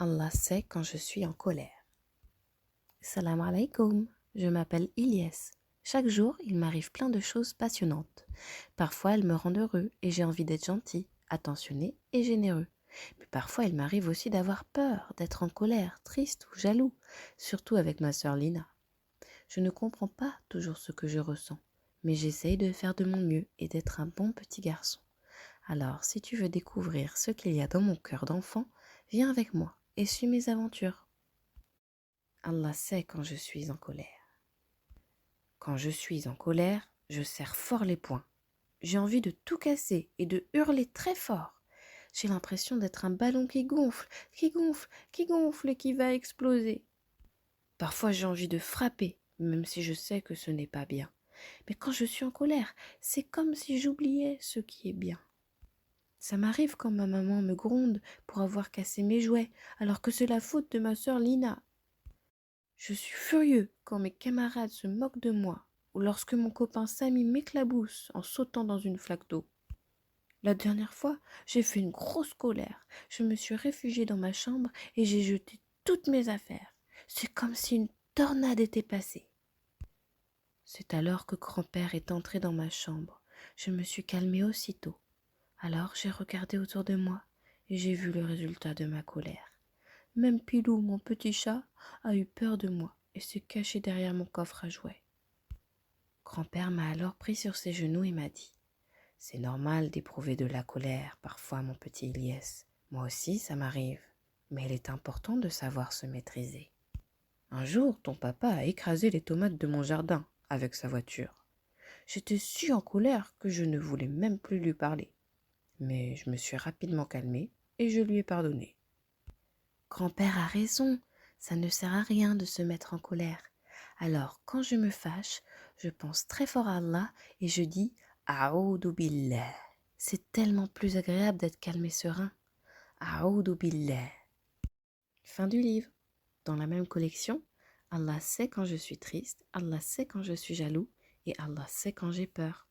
Allah sait quand je suis en colère. Salam alaikum, je m'appelle Ilyes. Chaque jour, il m'arrive plein de choses passionnantes. Parfois, elles me rendent heureux et j'ai envie d'être gentil, attentionné et généreux. Mais parfois, il m'arrive aussi d'avoir peur, d'être en colère, triste ou jaloux, surtout avec ma sœur Lina. Je ne comprends pas toujours ce que je ressens, mais j'essaye de faire de mon mieux et d'être un bon petit garçon. Alors, si tu veux découvrir ce qu'il y a dans mon cœur d'enfant, viens avec moi et suis mes aventures. Allah sait quand je suis en colère. Quand je suis en colère, je serre fort les poings. J'ai envie de tout casser et de hurler très fort. J'ai l'impression d'être un ballon qui gonfle, qui gonfle, qui gonfle et qui va exploser. Parfois j'ai envie de frapper, même si je sais que ce n'est pas bien. Mais quand je suis en colère, c'est comme si j'oubliais ce qui est bien. Ça m'arrive quand ma maman me gronde pour avoir cassé mes jouets, alors que c'est la faute de ma sœur Lina. Je suis furieux quand mes camarades se moquent de moi ou lorsque mon copain Samy m'éclabousse en sautant dans une flaque d'eau. La dernière fois, j'ai fait une grosse colère. Je me suis réfugiée dans ma chambre et j'ai jeté toutes mes affaires. C'est comme si une tornade était passée. C'est alors que grand-père est entré dans ma chambre. Je me suis calmée aussitôt. Alors j'ai regardé autour de moi et j'ai vu le résultat de ma colère. Même Pilou, mon petit chat, a eu peur de moi et s'est caché derrière mon coffre à jouets. Grand-père m'a alors pris sur ses genoux et m'a dit « C'est normal d'éprouver de la colère parfois, mon petit Ilyes. Moi aussi, ça m'arrive. Mais il est important de savoir se maîtriser. Un jour, ton papa a écrasé les tomates de mon jardin avec sa voiture. J'étais si en colère que je ne voulais même plus lui parler. Mais je me suis rapidement calmée et je lui ai pardonné. Grand-père a raison, ça ne sert à rien de se mettre en colère. Alors, quand je me fâche, je pense très fort à Allah et je dis A'oudou billah. C'est tellement plus agréable d'être calme et serein. A'oudou billah. Fin du livre. Dans la même collection, Allah sait quand je suis triste, Allah sait quand je suis jaloux et Allah sait quand j'ai peur.